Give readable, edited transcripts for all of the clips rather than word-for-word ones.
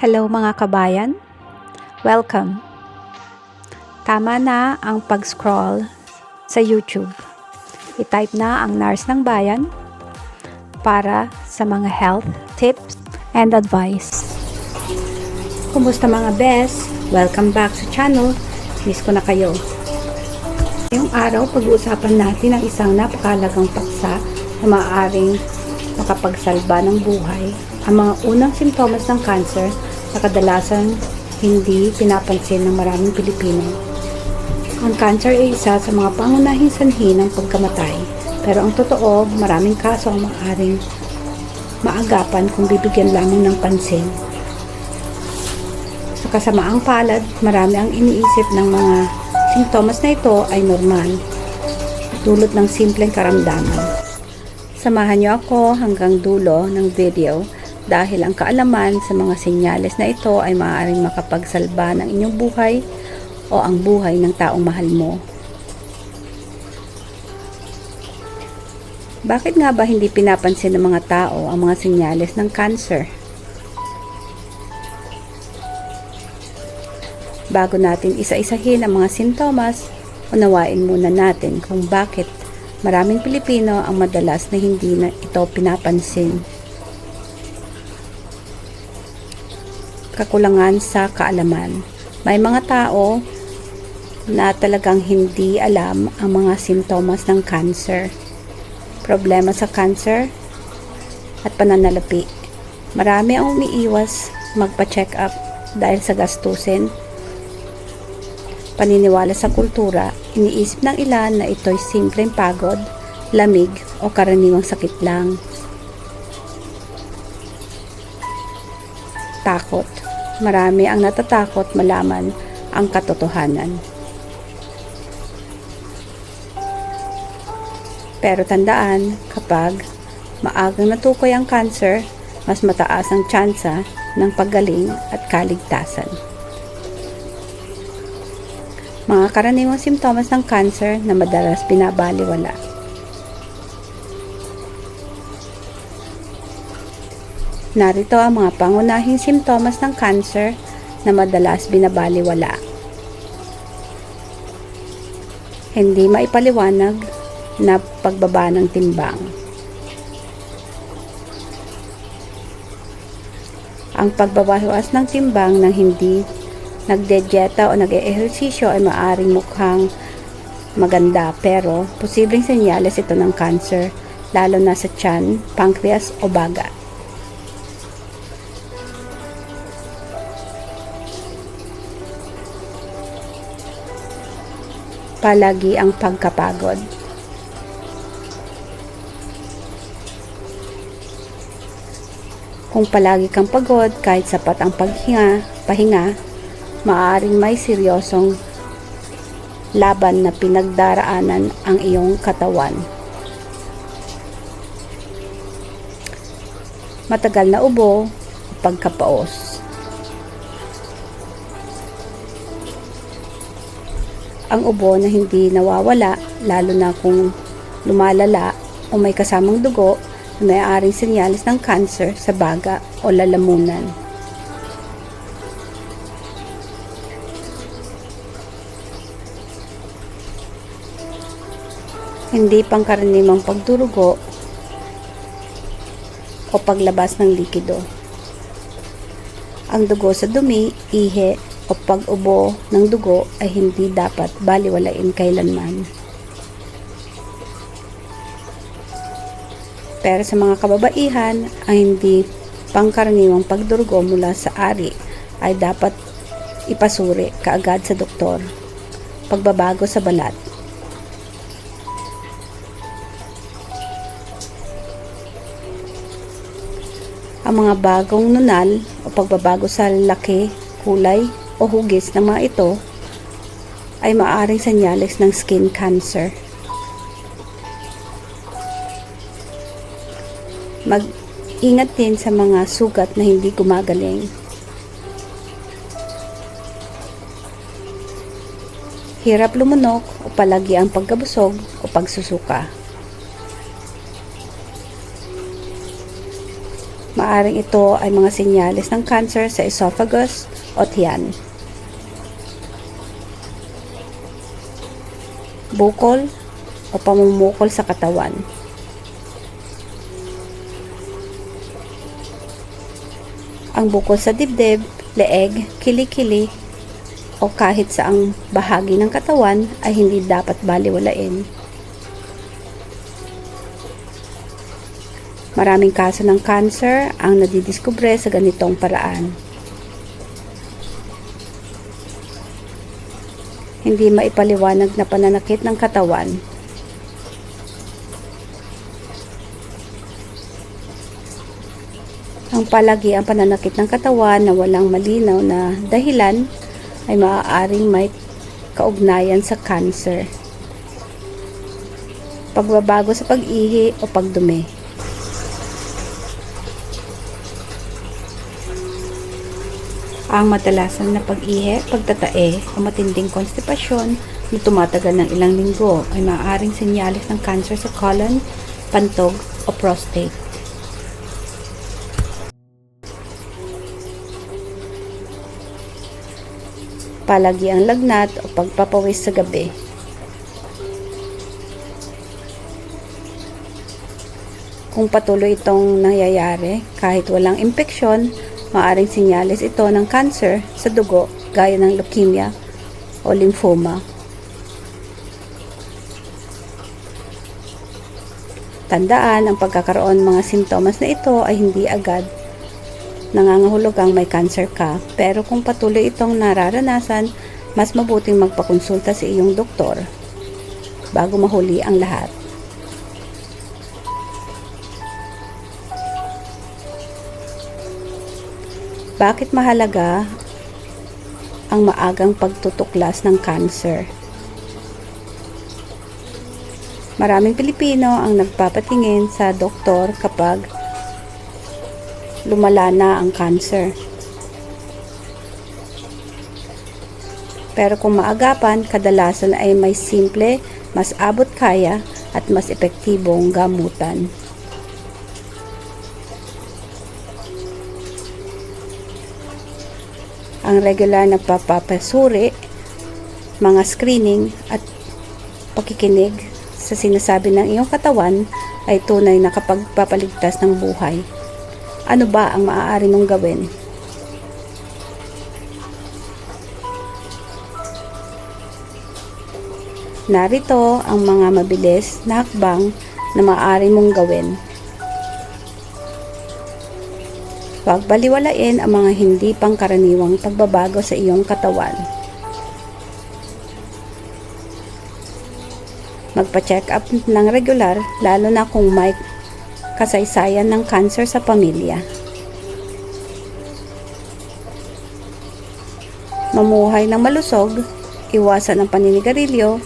Hello mga kabayan, welcome. Tama na ang pag-scroll sa YouTube. I-type na ang Nurse ng Bayan para sa mga health tips and advice. Kumusta mga bes? Welcome back sa channel. Miss ko na kayo. Ngayong araw, pag-uusapan natin ang isang napakalagang paksa na maaaring makapagsalba ng buhay. Ang mga unang simptomas ng cancer na kadalasan hindi pinapansin ng maraming Pilipino. Ang cancer ay isa sa mga pangunahing sanhi ng pagkamatay, pero ang totoo, maraming kaso ang maaaring maagapan kung bibigyan lamang ng pansin. Sa kasamaang palad, marami ang iniisip ng mga simptomas na ito ay normal, dulot ng simpleng karamdaman. Samahan niyo ako hanggang dulo ng video dahil ang kaalaman sa mga senyales na ito ay maaaring makapagsalba ng inyong buhay o ang buhay ng taong mahal mo. Bakit nga ba hindi pinapansin ng mga tao ang mga senyales ng cancer? Bago natin isa-isahin ang mga sintomas, unawain muna natin kung bakit maraming Pilipino ang madalas na hindi na ito pinapansin. Kakulangan sa kaalaman. May mga tao na talagang hindi alam ang mga sintomas ng cancer. Problema sa cancer at pananalapi. Marami ang umiiwas magpa-check up dahil sa gastusin. Paniniwala sa kultura, iniisip ng ilan na ito'y simpleng pagod, lamig o karaniwang sakit lang. Takot. Marami ang natatakot malaman ang katotohanan. Pero tandaan, kapag maagang natukoy ang cancer, mas mataas ang tsansa ng paggaling at kaligtasan. Mga karaniwang simptomas ng cancer na madalas binabaliwala. Narito ang mga pangunahing simptomas ng cancer na madalas binabaliwala. Hindi maipaliwanag na pagbaba ng timbang. Ang pagbabawas ng timbang ng hindi nagdedieta o nag-eehersisyo ay maaaring mukhang maganda pero posibleng senyales ito ng cancer lalo na sa tiyan, pancreas o baga. Palagi ang pagkapagod. Kung palagi kang pagod kahit sapat ang pahinga, maaaring may seryosong laban na pinagdaraanan ang iyong katawan. Matagal na ubo o pagkapaos. Ang ubo na hindi nawawala, lalo na kung lumalala o may kasamang dugo, na maaaring senyales ng cancer sa baga o lalamunan. Hindi pangkaraniwang pagdurugo o paglabas ng likido. Ang dugo sa dumi, ihi, o pag-ubo ng dugo ay hindi dapat baliwalain kailanman. Pero sa mga kababaihan, ang hindi pangkaraniwang pagdurugo mula sa ari ay dapat ipasuri kaagad sa doktor. Pagbabago sa balat. Ang mga bagong nunal o pagbabago sa laki, kulay, o hugis ng mga ito ay maaaring senyales ng skin cancer. Mag-ingat din sa mga sugat na hindi gumagaling. Hirap lumunok o palagi ang pagkabusog o pagsusuka. Maaring ito ay mga senyales ng cancer sa esophagus o tiyan. Bukol o pamumukol sa katawan. Ang bukol sa dibdib, leeg, kilikili o kahit saang bahagi ng katawan ay hindi dapat baliwalain. Maraming kaso ng cancer ang nadidiskubre sa ganitong paraan. Hindi maipaliwanag na pananakit ng katawan. Ang palagi ang pananakit ng katawan na walang malinaw na dahilan ay maaaring may kaugnayan sa cancer. Pagbabago sa pag-ihi o pagdumi. Ang madalasan na pag-ihi, pagtatae o matinding konstipasyon na tumatagal ng ilang linggo ay maaaring senyales ng cancer sa colon, pantog o prostate. Palagi ang lagnat o pagpapawis sa gabi. Kung patuloy itong nangyayari kahit walang impeksyon, maaaring senyales ito ng cancer sa dugo gaya ng leukemia o lymphoma. Tandaan, ang pagkakaroon mga sintomas na ito ay hindi agad nangangahulugang may cancer ka, pero kung patuloy itong nararanasan, mas mabuting magpakonsulta sa iyong doktor bago mahuli ang lahat. Bakit mahalaga ang maagang pagtutuklas ng cancer? Maraming Pilipino ang nagpapatingin sa doktor kapag lumala na ang cancer. Pero kung maagapan, kadalasan ay may simple, mas abot kaya at mas epektibong gamutan. Ang regular na papapasuri, mga screening at pakikinig sa sinasabi ng iyong katawan ay tunay na kapagpapaligtas ng buhay. Ano ba ang maaari mong gawin? Narito ang mga mabilis na hakbang na maaari mong gawin. Huwag baliwalain ang mga hindi pangkaraniwang pagbabago sa iyong katawan. Magpa-check up ng regular, lalo na kung may kasaysayan ng cancer sa pamilya. Mamuhay ng malusog, iwasan ang paninigarilyo,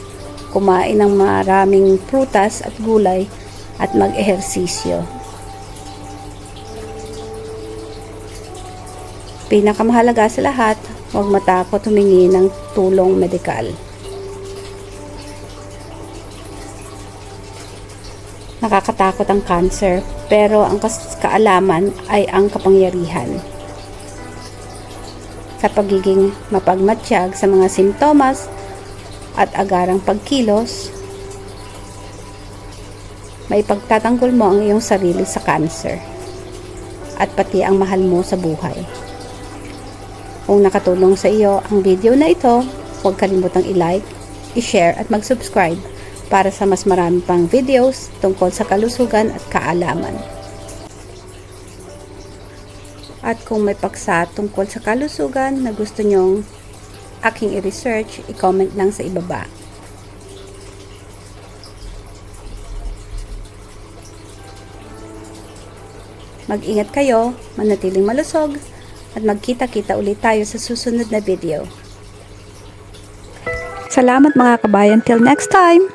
kumain ng maraming prutas at gulay, at mag-ehersisyo. Pinakamahalaga sa lahat, huwag matakot humingi ng tulong medikal. Nakakatakot ang cancer, pero ang kaalaman ay ang kapangyarihan. Sa pagiging mapagmatsyag sa mga simptomas at agarang pagkilos, may pagtatanggol mo ang iyong sarili sa cancer at pati ang mahal mo sa buhay. Kung nakatulong sa iyo ang video na ito, huwag kalimutang i-like, i-share at mag-subscribe para sa mas marami pang videos tungkol sa kalusugan at kaalaman. At kung may paksa tungkol sa kalusugan na gusto nyong aking i-research, i-comment lang sa ibaba. Mag-ingat kayo, manatiling malusog, at magkita-kita ulit tayo sa susunod na video. Salamat mga kabayan, till next time!